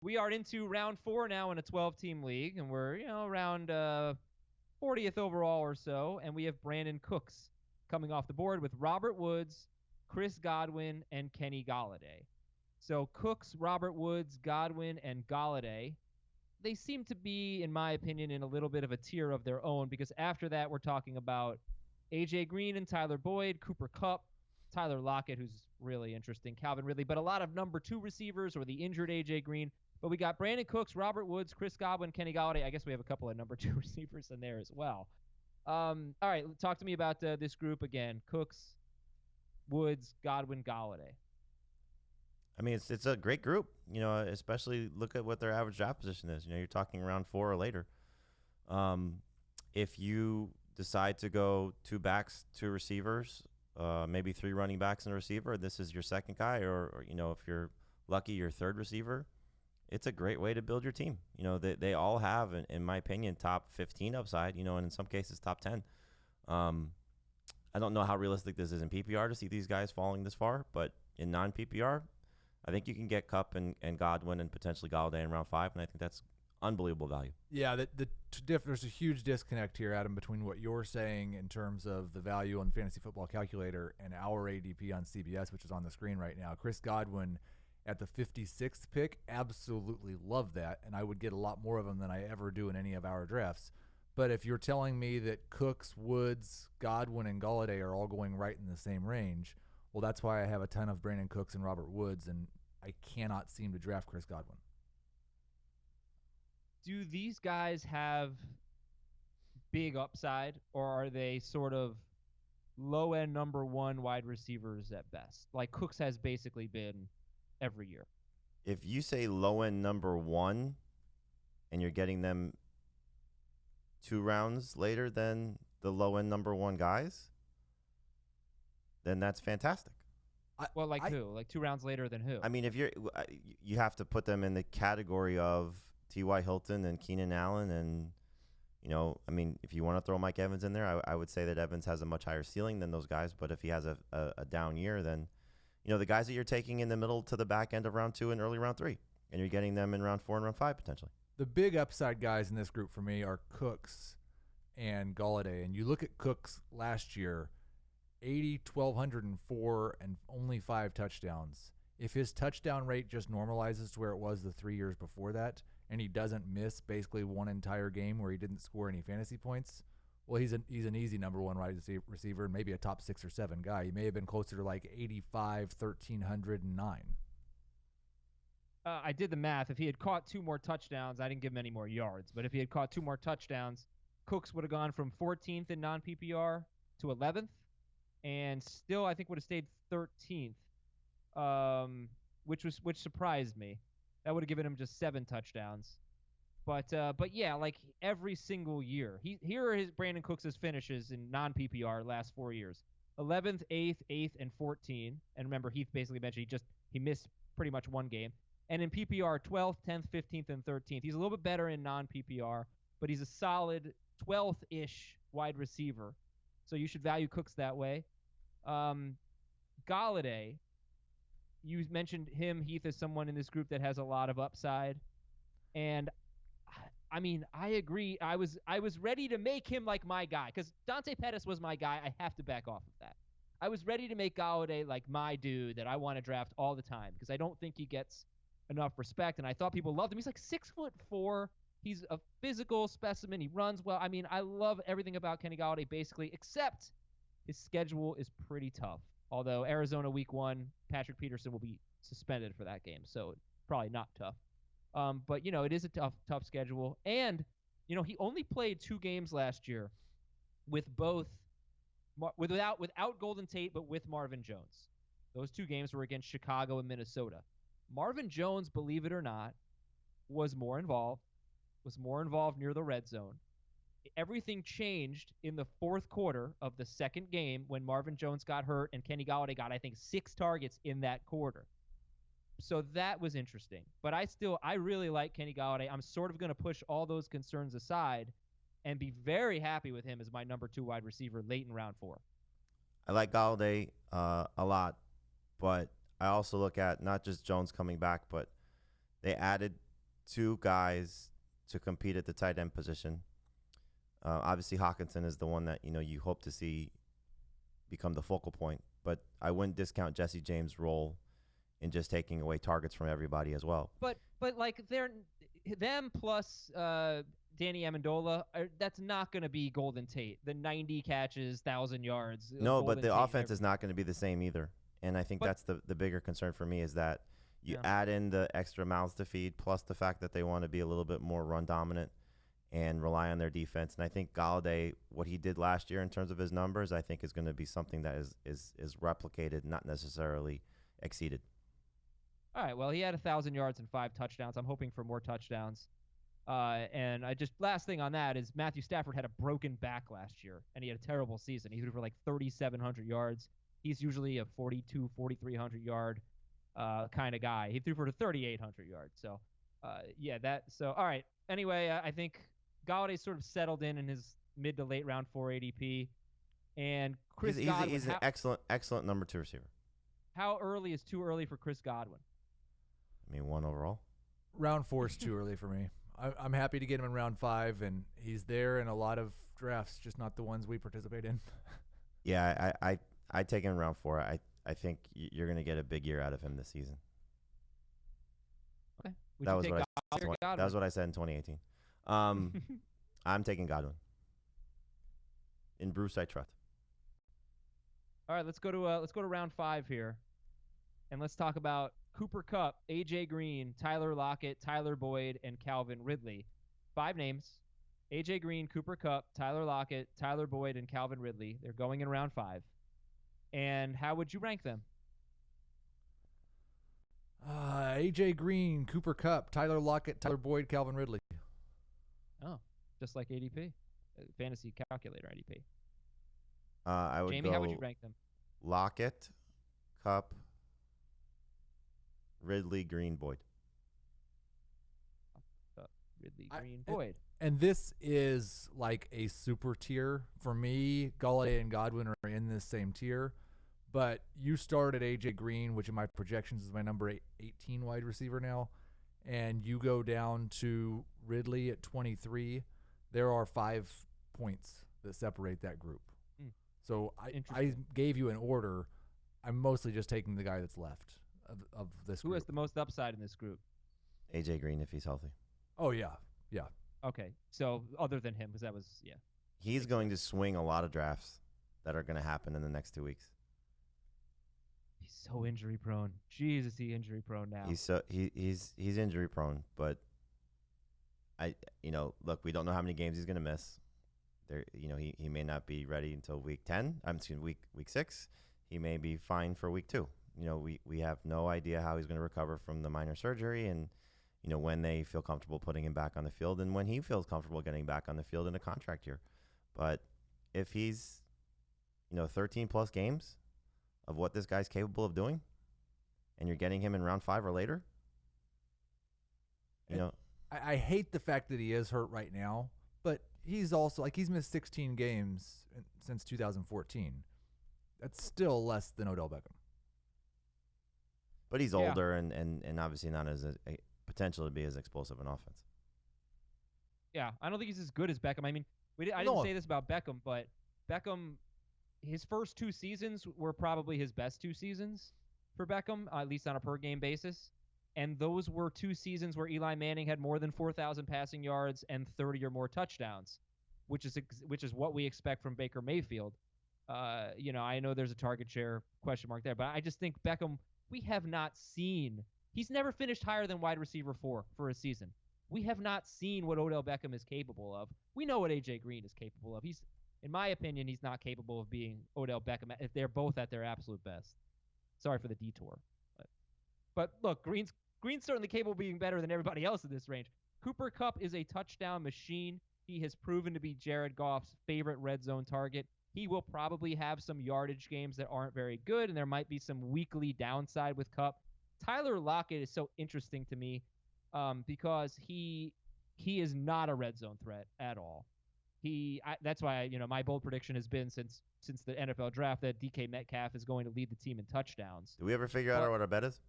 We are into round 4 now in a 12-team league, and we're, around 40th overall or so, and we have Brandon Cooks coming off the board with Robert Woods, Chris Godwin, and Kenny Golladay. So Cooks, Robert Woods, Godwin, and Golladay, they seem to be, in my opinion, in a little bit of a tier of their own, because after that we're talking about A.J. Green and Tyler Boyd, Cooper Kupp, Tyler Lockett, who's really interesting, Calvin Ridley, but a lot of number 2 receivers or the injured A.J. Green. But we got Brandon Cooks, Robert Woods, Chris Godwin, Kenny Golladay. I guess we have a couple of number 2 receivers in there as well. All right, talk to me about this group again. Cooks, Woods, Godwin, Golladay. I mean, it's a great group, especially look at what their average draft position is. You're talking round 4 or later. If you decide to go 2 backs, 2 receivers, maybe 3 running backs and a receiver, this is your second guy, or if you're lucky, your third receiver, it's a great way to build your team. They all have, in my opinion, top 15 upside, and in some cases top 10. I don't know how realistic this is in PPR to see these guys falling this far, but in non-PPR, I think you can get Kupp and Godwin and potentially Golladay in round 5, and I think that's unbelievable value. Yeah, there's a huge disconnect here, Adam, between what you're saying in terms of the value on the Fantasy Football Calculator and our ADP on CBS, which is on the screen right now. Chris Godwin at the 56th pick, absolutely love that, and I would get a lot more of them than I ever do in any of our drafts. But if you're telling me that Cooks, Woods, Godwin, and Golladay are all going right in the same range, well, that's why I have a ton of Brandon Cooks and Robert Woods, and I cannot seem to draft Chris Godwin. Do these guys have big upside, or are they sort of low-end number 1 wide receivers at best? Like Cooks has basically been every year. If you say low-end number 1 and you're getting them 2 rounds later than the low-end number 1 guys, then that's fantastic. Who? Like 2 rounds later than who? I mean, if you have to put them in the category of T.Y. Hilton and Keenan Allen, and if you want to throw Mike Evans in there, I would say that Evans has a much higher ceiling than those guys. But if he has a down year, then the guys that you're taking in the middle to the back end of round 2 and early round 3, and you're getting them in round 4 and round 5 potentially. The big upside guys in this group for me are Cooks and Golladay. And you look at Cooks last year, 80, 1,204, and only 5 touchdowns. If his touchdown rate just normalizes to where it was the 3 years before that, and he doesn't miss basically one entire game where he didn't score any fantasy points, well, he's an easy number 1 wide receiver and maybe a top 6 or 7 guy. He may have been closer to like 85, 1,309. I did the math. If he had caught 2 more touchdowns, I didn't give him any more yards. But if he had caught 2 more touchdowns, Cooks would have gone from 14th in non-PPR to 11th, and still I think would have stayed 13th, which surprised me. That would have given him just 7 touchdowns. But yeah, like every single year, here are his Brandon Cooks' finishes in non-PPR last 4 years: 11th, 8th, and 14. And remember, Heath basically mentioned he missed pretty much 1 game. And in PPR, 12th, 10th, 15th, and 13th. He's a little bit better in non-PPR, but he's a solid 12th-ish wide receiver. So you should value Cooks that way. Golladay, you mentioned him, Heath, as someone in this group that has a lot of upside. And I mean, I agree. I was ready to make him like my guy because Dante Pettis was my guy. I have to back off of that. I was ready to make Golladay like my dude that I want to draft all the time because I don't think he gets enough respect, and I thought people loved him. He's like 6'4". He's a physical specimen. He runs well. I mean, I love everything about Kenny Golladay basically, except his schedule is pretty tough. Although Arizona week 1, Patrick Peterson will be suspended for that game, so probably not tough. But it is a tough schedule, and he only played 2 games last year with without Golden Tate, but with Marvin Jones. Those 2 games were against Chicago and Minnesota. Marvin Jones, believe it or not, was more involved near the red zone. Everything changed in the 4th quarter of the 2nd game when Marvin Jones got hurt and Kenny Golladay got, I think, 6 targets in that quarter. So that was interesting. But I really like Kenny Golladay. I'm sort of going to push all those concerns aside and be very happy with him as my number 2 wide receiver late in round 4. I like Golladay a lot, but I also look at not just Jones coming back, but they added two guys to compete at the tight end position. Obviously, Hawkinson is the one that you hope to see become the focal point, but I wouldn't discount Jesse James' role in just taking away targets from everybody as well. But like them plus Danny Amendola, that's not going to be Golden Tate. The 90 catches, 1,000 yards. No, but the offense is not going to be the same either. And I think that's the bigger concern for me is that you add in the extra mouths to feed, plus the fact that they want to be a little bit more run dominant and rely on their defense. And I think Galladay, what he did last year in terms of his numbers, I think is going to be something that is replicated, not necessarily exceeded. All right, well, he had 1,000 yards and 5 touchdowns. I'm hoping for more touchdowns. And last thing on that is Matthew Stafford had a broken back last year, and he had a terrible season. He threw for like 3,700 yards. He's usually a 4,300 yard kind of guy. He threw for 3,800 yards. So, all right. Anyway, I think Galladay sort of settled in his mid to late round 4 ADP. And Chris Godwin. He's an excellent number 2 receiver. How early is too early for Chris Godwin? I mean, 1 overall. Round 4 is too early for me. I'm happy to get him in round 5, and he's there in a lot of drafts, just not the ones we participate in. Yeah, I take him in round 4. I think you're going to get a big year out of him this season. Okay. That was what I said in 2018. I'm taking Godwin. In Bruce, I trust. All right, let's go to round 5 here, and let's talk about Cooper Kupp, AJ Green, Tyler Lockett, Tyler Boyd, and Calvin Ridley. 5 names: AJ Green, Cooper Kupp, Tyler Lockett, Tyler Boyd, and Calvin Ridley. They're going in round 5. And how would you rank them? AJ Green, Cooper Kupp, Tyler Lockett, Tyler Boyd, Calvin Ridley. Oh, just like ADP, fantasy calculator ADP. I would Jamie, go how would you rank them? Lockett, Kupp, Ridley, Green, Boyd. Ridley, Green, Boyd. And this is like a super tier. For me, Galladay and Godwin are in this same tier. But you start at AJ Green, which in my projections is my number 18 wide receiver now, and you go down to Ridley at 23. There are 5 points that separate that group. So I gave you an order. I'm mostly just taking the guy that's left of this group. Who has the most upside in this group? AJ Green, if he's healthy. Oh, yeah. Okay, so other than him, because that was, He's going to swing a lot of drafts that are going to happen in the next 2 weeks. He's so injury prone. Jesus, he's injury prone now. He's injury prone, but look, we don't know how many games he's going to miss. There, he may not be ready until week 10. Week 6. He may be fine for week 2. We have no idea how he's going to recover from the minor surgery, and when they feel comfortable putting him back on the field, and when he feels comfortable getting back on the field in a contract year. But if he's 13 plus games of what this guy's capable of doing, and you're getting him in round 5 or later, I hate the fact that he is hurt right now, but he's also he's missed 16 games since 2014. That's still less than Odell Beckham. But he's older and obviously not as a potential to be as explosive an offense. Yeah, I don't think he's as good as Beckham. I mean, I didn't say this about Beckham, but Beckham, his first 2 seasons were probably his best 2 seasons for Beckham, at least on a per-game basis. And those were 2 seasons where Eli Manning had more than 4,000 passing yards and 30 or more touchdowns, which is what we expect from Baker Mayfield. I know there's a target share question mark there, but I just think Beckham, we have not seen. He's never finished higher than wide receiver 4 for a season. We have not seen what Odell Beckham is capable of. We know what AJ Green is capable of. In my opinion, he's not capable of being Odell Beckham if they're both at their absolute best. Sorry for the detour. But look, Green's certainly capable of being better than everybody else in this range. Cooper Kupp is a touchdown machine. He has proven to be Jared Goff's favorite red zone target. He will probably have some yardage games that aren't very good, and there might be some weekly downside with Kupp. Tyler Lockett is so interesting to me because he is not a red zone threat at all. That's why my bold prediction has been since the NFL draft that DK Metcalf is going to lead the team in touchdowns. Did we ever figure out what our bet is?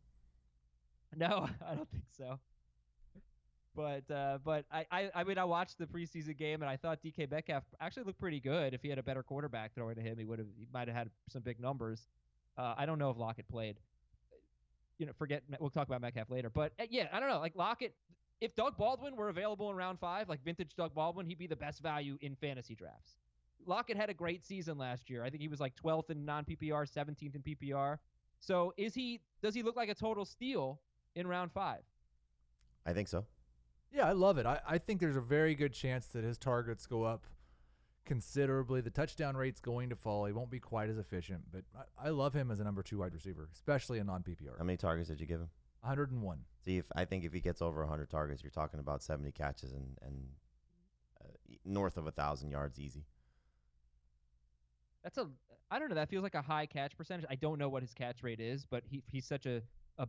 No, I don't think so. But I mean, I watched the preseason game and I thought DK Metcalf actually looked pretty good. If he had a better quarterback throwing to him, he might have had some big numbers. I don't know if Lockett played. We'll talk about Metcalf later. But yeah, I don't know. Like Lockett, if Doug Baldwin were available in round 5, like vintage Doug Baldwin, he'd be the best value in fantasy drafts. Lockett had a great season last year. I think he was like 12th in non-PPR, 17th in PPR. So does he look like a total steal in round 5? I think so. Yeah, I love it. I think there's a very good chance that his targets go up considerably. The touchdown rate's going to fall. He won't be quite as efficient, but I love him as a number 2 wide receiver, especially in non-PPR. How many targets did you give him? 101. See, I think if he gets over 100 targets, you're talking about 70 catches and north of 1,000 yards easy. I don't know. That feels like a high catch percentage. I don't know what his catch rate is, but he's such a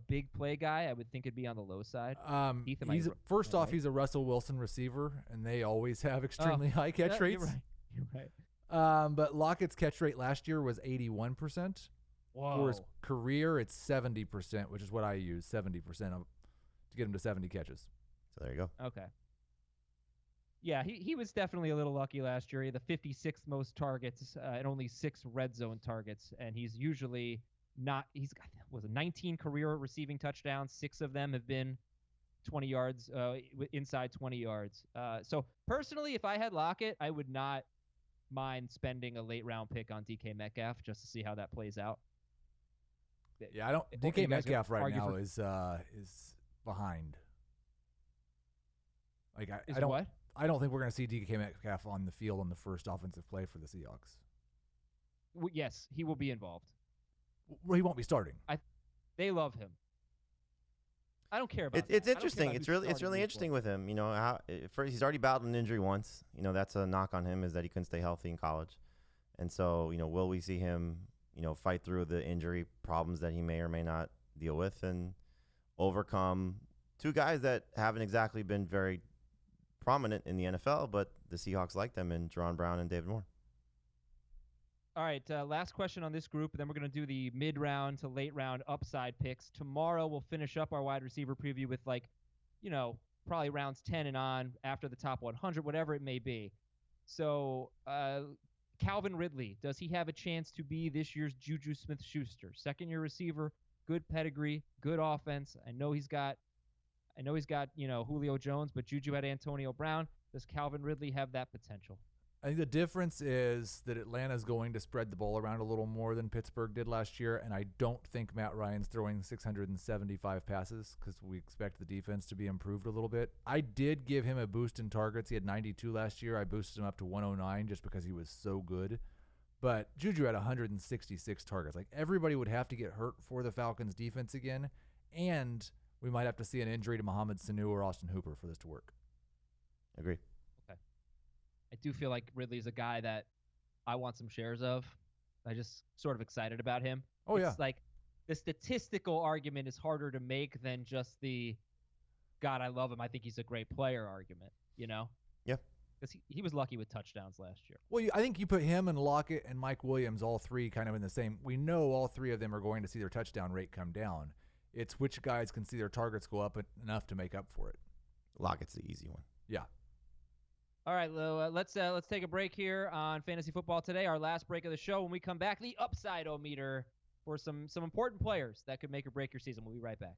big play guy. I would think it'd be on the low side. First off, he's a Russell Wilson receiver, and they always have extremely high catch rates. You're right. But Lockett's catch rate last year was 81%. Whoa. For his career, it's 70%, which is what I use, 70% to get him to 70 catches. So there you go. Okay. Yeah, he was definitely a little lucky last year. He had the 56th most targets and only 6 red zone targets, and he's usually not. He's got 19 career receiving touchdowns. 6 of them have been 20 yards, inside 20 yards. So personally, if I had Lockett, I would not mind spending a late round pick on DK Metcalf just to see how that plays out. Yeah, I don't. DK Metcalf right now is behind. Like I don't. What? I don't think we're going to see DK Metcalf on the field on the first offensive play for the Seahawks. Yes, he will be involved. Well, he won't be starting. They love him. I don't care about. It's interesting. It's really interesting with him. You know, he's already battled an injury once. You know, that's a knock on him is that he couldn't stay healthy in college, and so will we see him fight through the injury problems that he may or may not deal with and overcome 2 guys that haven't exactly been very prominent in the NFL, but the Seahawks like them in Jerron Brown and David Moore. All right, last question on this group, and then we're going to do the mid-round to late-round upside picks. Tomorrow we'll finish up our wide receiver preview with probably rounds 10 and on after the top 100, whatever it may be. So Calvin Ridley, does he have a chance to be this year's Juju Smith-Schuster? Second-year receiver, good pedigree, good offense. I know he's got Julio Jones, but Juju had Antonio Brown. Does Calvin Ridley have that potential? I think the difference is that Atlanta's going to spread the ball around a little more than Pittsburgh did last year, and I don't think Matt Ryan's throwing 675 passes because we expect the defense to be improved a little bit. I did give him a boost in targets. He had 92 last year. I boosted him up to 109 just because he was so good. But Juju had 166 targets. Like, everybody would have to get hurt for the Falcons' defense again, and we might have to see an injury to Mohamed Sanu or Austin Hooper for this to work. Agree. Okay. I do feel like Ridley's a guy that I want some shares of. I just sort of excited about him. Oh, yeah. It's like the statistical argument is harder to make than just the God, I love him. I think he's a great player argument, Yeah. Because he was lucky with touchdowns last year. Well, I think you put him and Lockett and Mike Williams, all 3 kind of in the same. We know all 3 of them are going to see their touchdown rate come down. It's which guys can see their targets go up enough to make up for it. Lockett's the easy one. Yeah. All right, Lou, let's take a break here on Fantasy Football Today, our last break of the show. When we come back, the upside-o-meter for some important players that could make or break your season. We'll be right back.